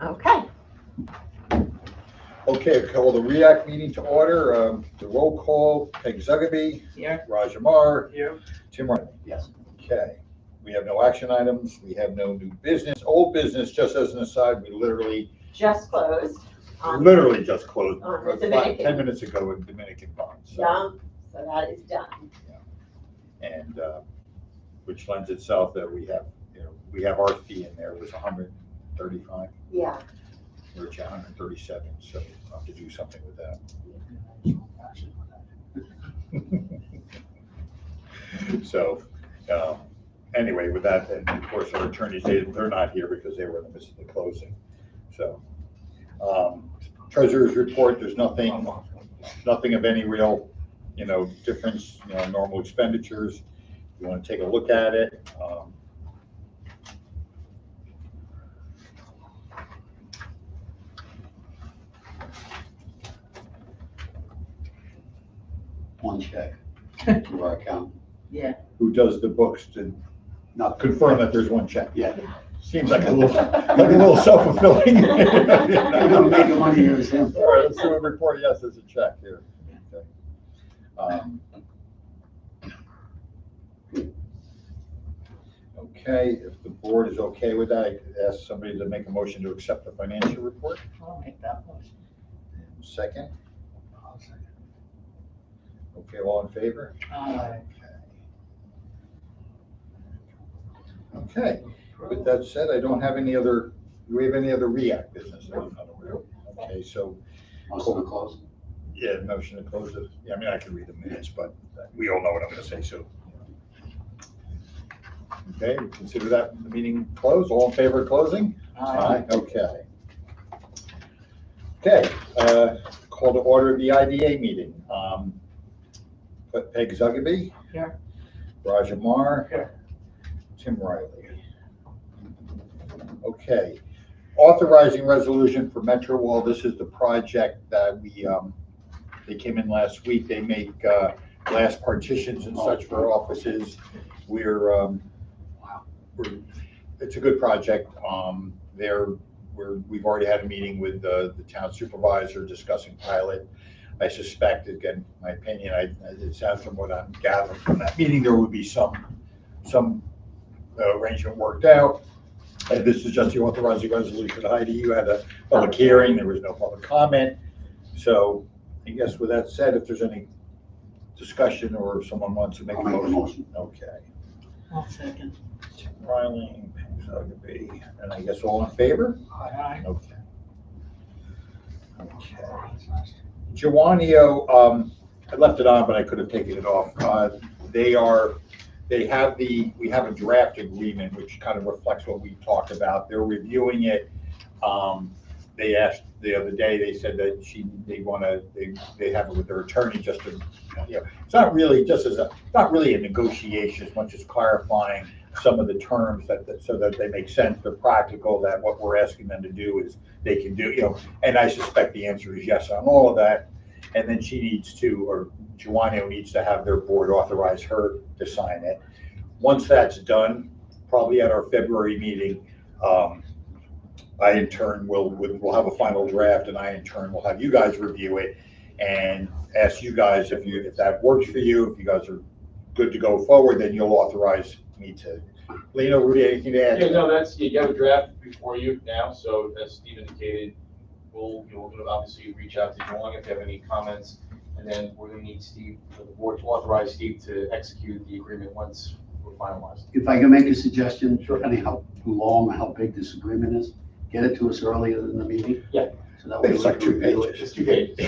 Okay. Okay, call the REAC meeting to order. The roll call, Peg Zugaby. Here. Raj Amar. Here. Tim Riley. Yes. Okay, we have no action items. We have no new business. Old business, just as an aside, we literally Just closed. just closed On the Dominican. 10 minutes ago in Dominican Bond. Yeah, so that is done. And which lends itself that we have our fee in there was 135. Yeah. We're at 137, so we'll have to do something with that. So anyway, with that, and of course our attorneys, they're not here because they were in the midst of the closing. So treasurer's report, there's nothing of any real, difference, normal expenditures. You want to take a look at it. One check to our account. Yeah. Who does the books to Not confirm that there's one check? Yeah. Seems like a little self-fulfilling. We're gonna make the money here is him. All right, let's do a report. Yes, there's a check here. Okay, if the board is okay with that, I could ask somebody to make a motion to accept the financial report. I'll make that motion. Second. Okay, all in favor? Okay, with that said, I don't have any other, do we have any other REAC business? Okay, so, Motion to close. yeah, motion to close it. Yeah, I mean, I can read the minutes, but we all know what I'm gonna say, so. Okay, we consider that the meeting closed. All in favor of closing? Aye. Okay. Okay, call to order the IDA meeting. Peg Zugaby. Here. Raj Amar. Here. Tim Riley. Okay, authorizing resolution for Metro Wall. This is the project that they came in last week. They make glass partitions and such for offices. It's a good project. We've already had a meeting with the town supervisor discussing pilot. I suspect, again, my opinion, it sounds from what I'm gathering from that meeting, there would be some arrangement worked out. And this is just the authorizing resolution. Heidi, you had a public hearing. There was no public comment. So I guess with that said, if there's any discussion or if someone wants to make a I'll make the motion. motion. Okay. I'll second. Tim Riley, Peg Zugaby, and I guess all in favor? Aye. Okay. Okay. Giovanio, I left it on, but I could have taken it off. We have a draft agreement, which kind of reflects what we talked about. They're reviewing it. They asked the other day, they said that they have it with their attorney just to, it's not really not really a negotiation as much as clarifying some of the terms so that they make sense, they're practical, that what we're asking them to do is they can do, and I suspect the answer is yes on all of that. And then Giovanni needs to have their board authorize her to sign it. Once that's done, probably at our February meeting, I in turn will have a final draft, and I in turn will have you guys review it and ask you guys if that works for you. If you guys are good to go forward, then you'll authorize me to. Lino, Rudy, anything to add? Yeah, no, you have a draft before you now, so as Steve indicated, we're gonna obviously reach out to Joanne if you have any comments, and then we're gonna need Steve, the board to authorize Steve to execute the agreement once we're finalized. If I can make a suggestion, depending how long or how big this agreement is, get it to us earlier than the meeting. Yeah. So that way It's like 2 pages. It's 2 pages.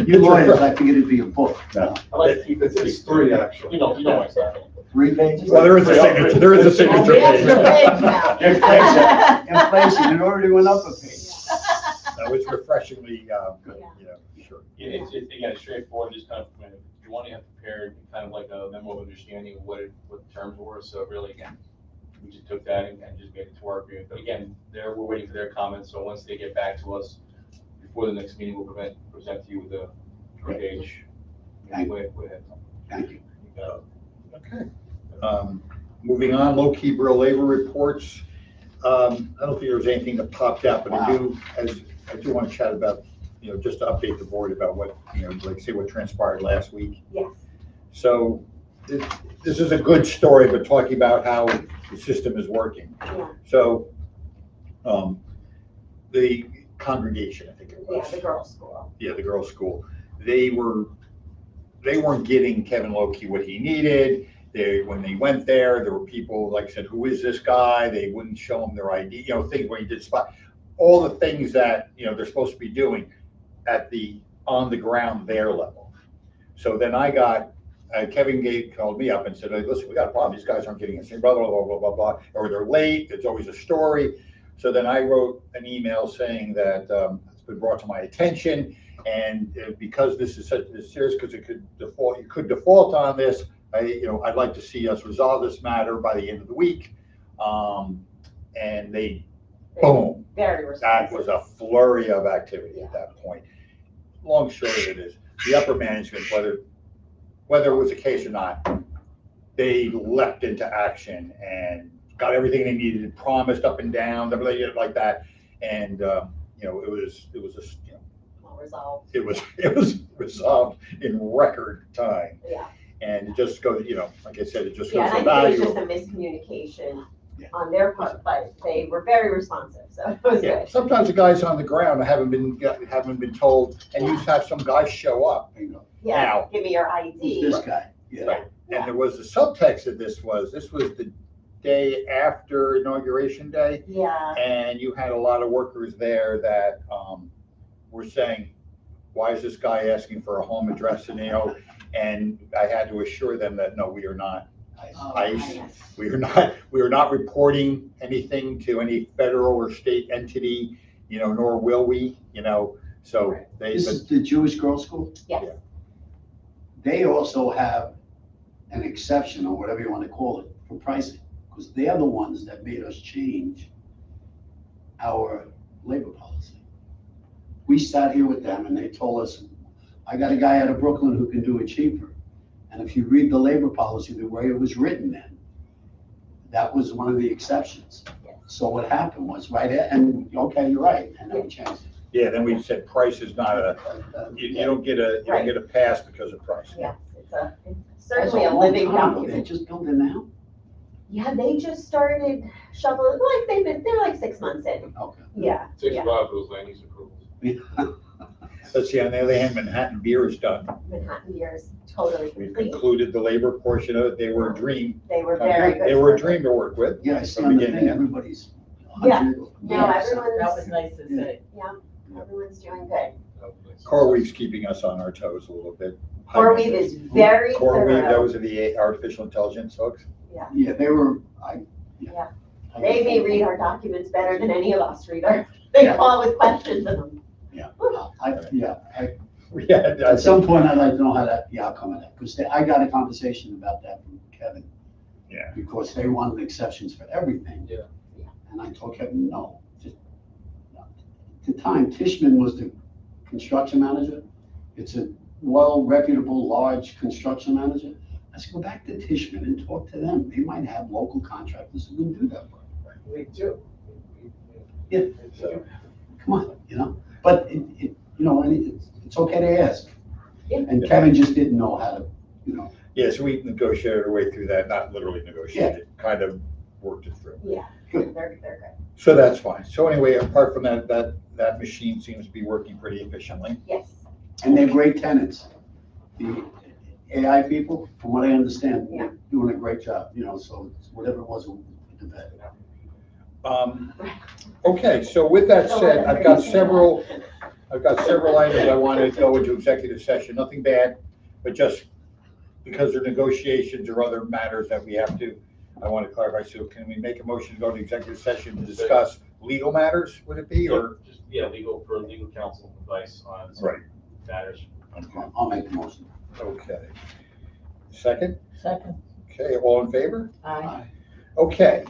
You lawyers, I figured it'd be a book. No. I like to keep it, it's 3 actually. You know my style. 3 pages? Well, there is a signature. There is a signature Oh, we have page. the page now. Inflation, it already went up a page. No, it's refreshingly good. Sure. It's again, it's straightforward, just kind of, you want to have prepared kind of like a memo of understanding of what the terms were, so really, again, we just took that and just made it to our agreement. But again, we're waiting for their comments, so once they get back to us before the next meeting, we'll present to you with the page. Thank you. Go ahead. Thank you. Okay. Moving on, low-key Brill labor reports. I don't think there was anything that popped out, but I do want to chat about, just to update the board about what, like say what transpired last week. Yes. So this is a good story, but talking about how the system is working. Yeah. So the congregation, I think it was. Yeah, the girls' school. Yeah, the girls' school. They weren't getting Kevin Loki what he needed. When they went there were people like said, "Who is this guy?" They wouldn't show him their ID. Things when he did spot, all the things that they're supposed to be doing at the on the ground their level. So then I got Kevin Gate called me up and said, "Hey, listen, we got a problem. These guys aren't getting us. Blah blah blah blah blah blah, or they're late. It's always a story." So then I wrote an email saying that it's been brought to my attention, and because this is such serious, because you could default on this. I'd like to see us resolve this matter by the end of the week. And boom, Very that responsive. was a flurry of activity at that point. Long short of it is, the upper management, whether it was a case or not, they leapt into action and got everything they needed, promised up and down, everything like that. And it was Well resolved. it was resolved in record time. Yeah. And it just goes, like I said, it just goes Yeah, to and I think value. it was just a miscommunication on their part, but they were very responsive, so it was Yeah, good. sometimes the guys on the ground haven't been told, and you have some guys show up. Yeah, Now, give me your Who's ID. this guy? Yeah. Right. And there was the subtext of this was the day after Inauguration Day, Yeah, and you had a lot of workers there that were saying, "Why is this guy asking for a home address?" And I had to assure them that no, we are not ICE. yes. We are not reporting anything to any federal or state entity, nor will we, So This is the Jewish girls' school? Yes. Yeah. They also have an exception, or whatever you want to call it, for pricing, because they're the ones that made us change our labor policy. We sat here with them and they told us, I got a guy out of Brooklyn who can do it cheaper. And if you read the labor policy, the way it was written then, that was one of the exceptions. So what happened was, and okay, you're right, and then we changed it. Yeah, then we said price is not you don't get a pass because of price. Yes, it's That's certainly a long living time ago. They document. just built it now? Yeah, they just started shoveling, they're like 6 months in. Okay. Yeah, Takes a yeah. while for those land use approvals. Let's see, on the other hand, Manhattan Beer is done. Manhattan Beer is totally We've complete. concluded the labor portion of it. They were a dream. They were very good. They were a workers. dream to work with. Yeah, I see From on the beginning thing, to end. everybody's. Yeah. 100. No, That everyone's, was nice to see. everyone's doing good. CoreWeave's keeping us on our toes a little bit. CoreWeave is very CoreWeave, thorough. those are the artificial intelligence folks. Yeah, they were, Yeah. They may read our documents better than any of us read our, they call with questions in them. Yeah, At some point, I'd like to know how the outcome of that, because I got a conversation about that from Kevin. Yeah. Because they wanted exceptions for everything. Yeah. And I told Kevin, no. At the time, Tishman was the construction manager. It's a well-reputable, large construction manager. I said, go back to Tishman and talk to them. They might have local contractors who can do that work. We do. Yeah, So, come on, but and it's okay to ask. Yeah. And Kevin just didn't know how to, yeah, so we negotiated our way through that, not literally negotiated, kind of worked it through. Yeah, Good. they're good. So that's fine. So anyway, apart from that machine seems to be working pretty efficiently. Yes. and they're great tenants. The AI people, from what I understand, Yeah. doing a great job, so whatever it was, the bed. Okay, so with that said, I've got several items I wanted to go into executive session, nothing bad, but just because there are negotiations or other matters that we have to, I want to clarify. So can we make a motion to go into executive session to discuss legal matters, would it be, or? Just, legal counsel advice on some Right. matters. I'll make the motion. Okay. Second? Second. Okay, all in favor? Aye. Okay.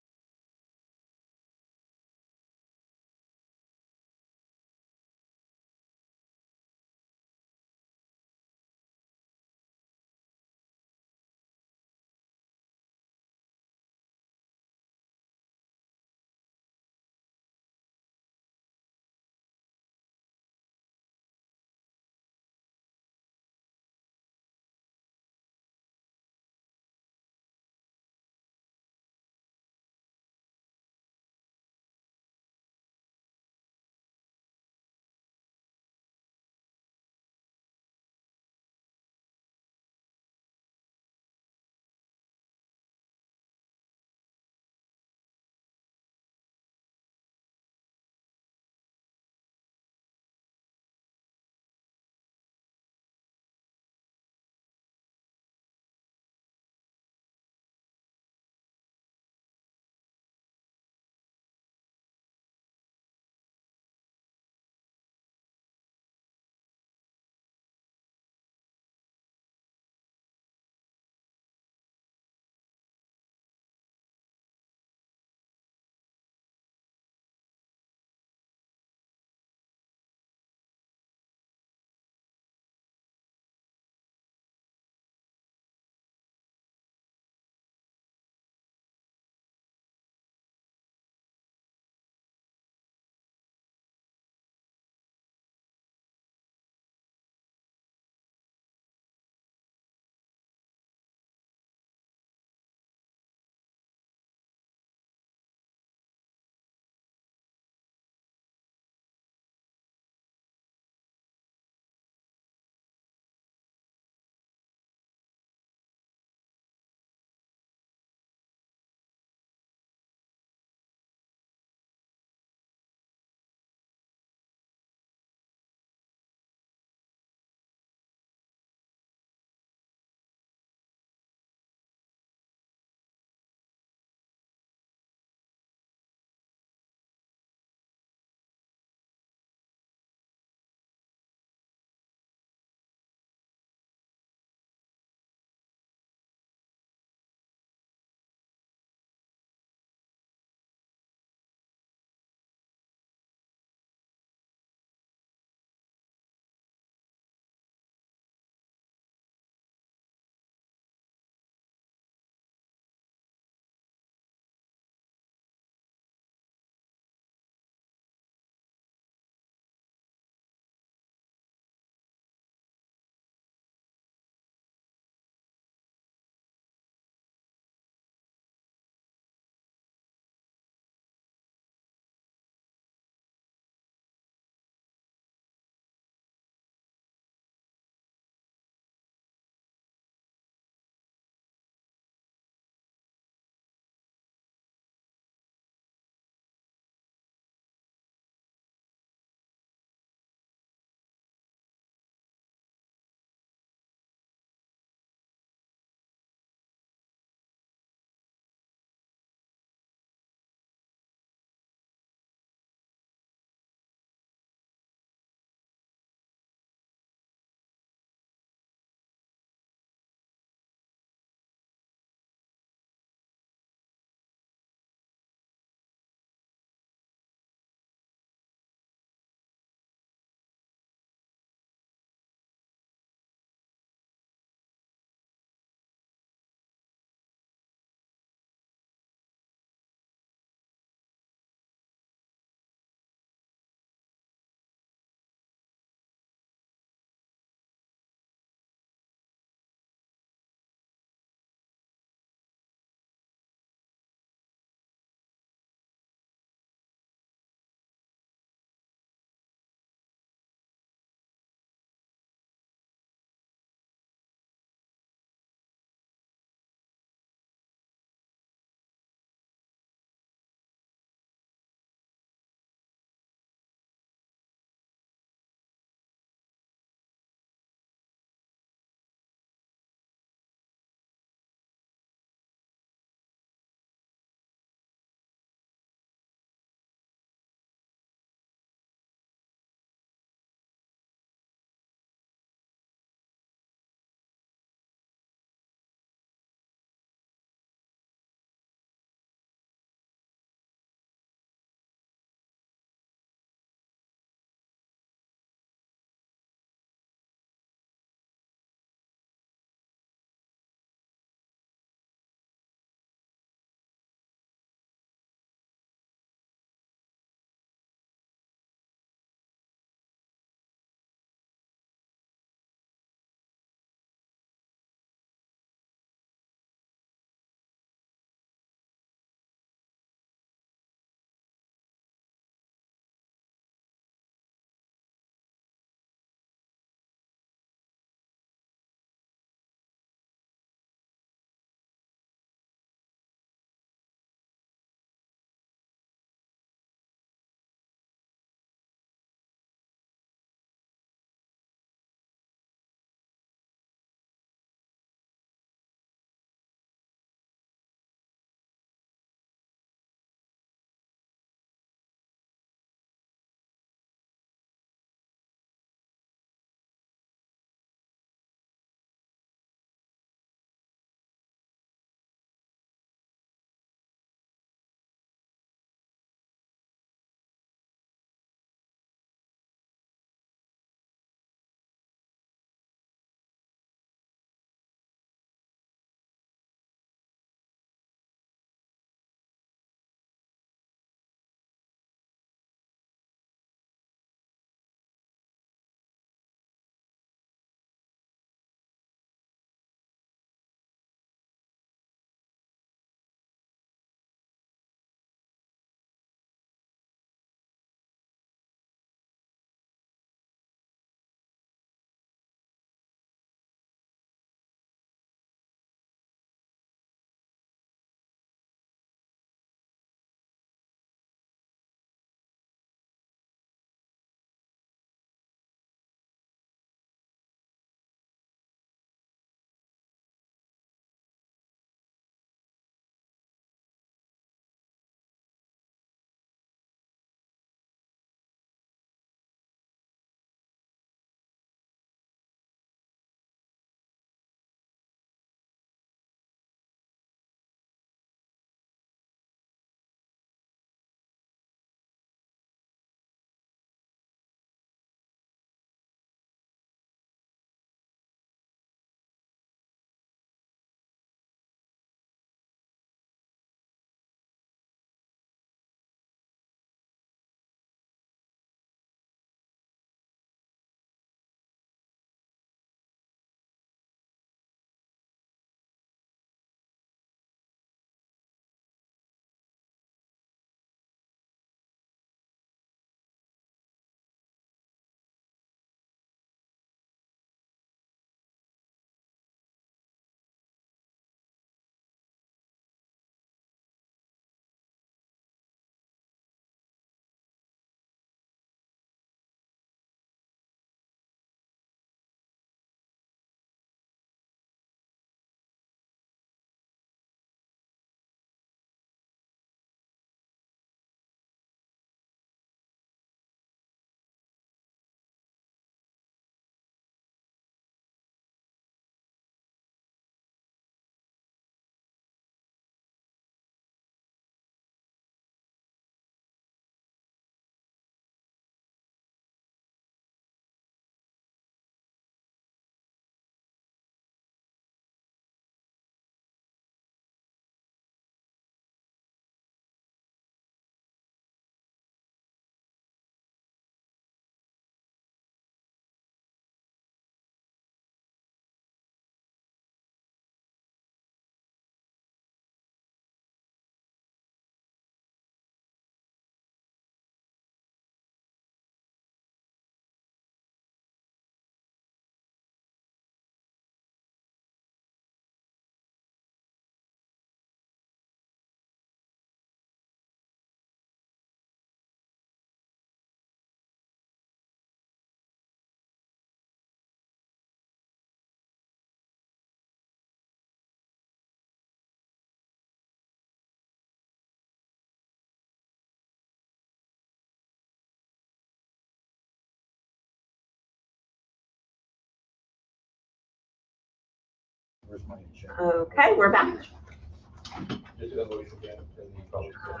my agenda. Okay, we're back. Just a motion again, in the public session.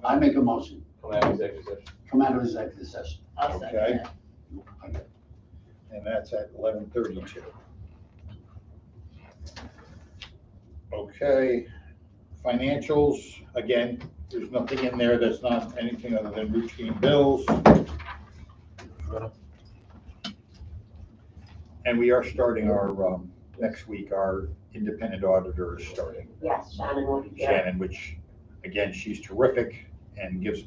I make a motion, Come out of executive session. come out of executive session. I'll second Okay. that. And that's at 11:32. Okay, financials, again, there's nothing in there that's not anything other than routine bills. And we are starting our, next week, our independent auditor is starting, Yes, Shannon will be here. Shannon, which, again, she's terrific and gives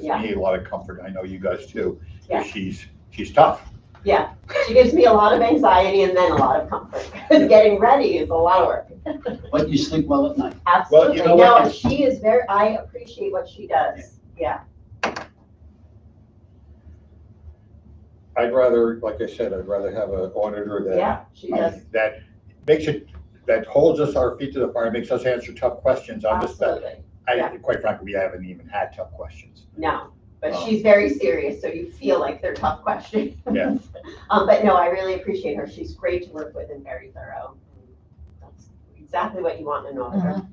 Yeah. me a lot of comfort. I know you guys too. 'Cause Yeah. She's tough. Yeah, she gives me a lot of anxiety and then a lot of comfort, because getting ready is a lot of work. But you sleep well at night. Absolutely, know no, what? and she is very, I appreciate what she does, yeah. I'd rather, like I said, I'd rather have an auditor that. Yeah, she does, That makes it, that holds us our feet to the fire, makes us answer tough questions on this. absolutely, Quite frankly, we haven't even had tough questions. no, but she's very serious, so you feel like they're tough questions. Yeah. But no, I really appreciate her, she's great to work with and very thorough. That's exactly what you want in an auditor.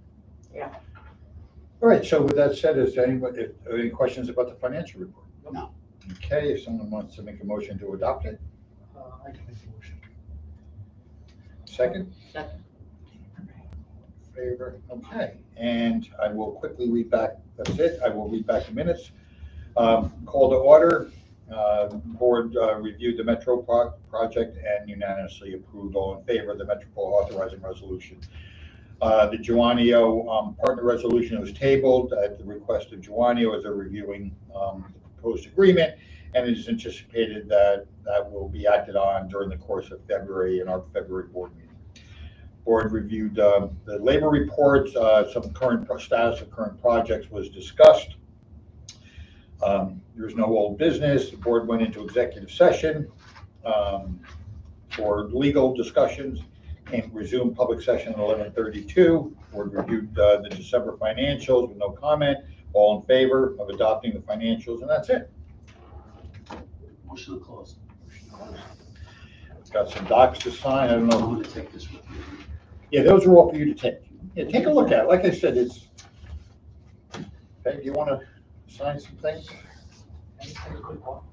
All right, so with that said, is there any questions about the financial report? No. Okay, if someone wants to make a motion to adopt it, I can make a motion. second? Second. Favor, okay, and I will quickly read back, that's it, I will read back the minutes. Call to order, board reviewed the Metro project and unanimously approved, all in favor of the Metropole authorizing resolution. The Juanio partner resolution was tabled at the request of Juanio as they're reviewing the proposed agreement, and it is anticipated that that will be acted on during the course of February in our February board meeting. Board reviewed the labor reports, some current status of current projects was discussed. There's no old business. The board went into executive session for legal discussions and resumed public session at 11:32. Board reviewed the December financials with no comment. All in favor of adopting the financials, and that's it. Motion to close. Got some docs to sign. I don't I'm know. gonna take this with me. Yeah, those are all for you to take. Yeah, take a look at it. Like I said, it's, Peg, you want to sign some things? Can you take a quick walk?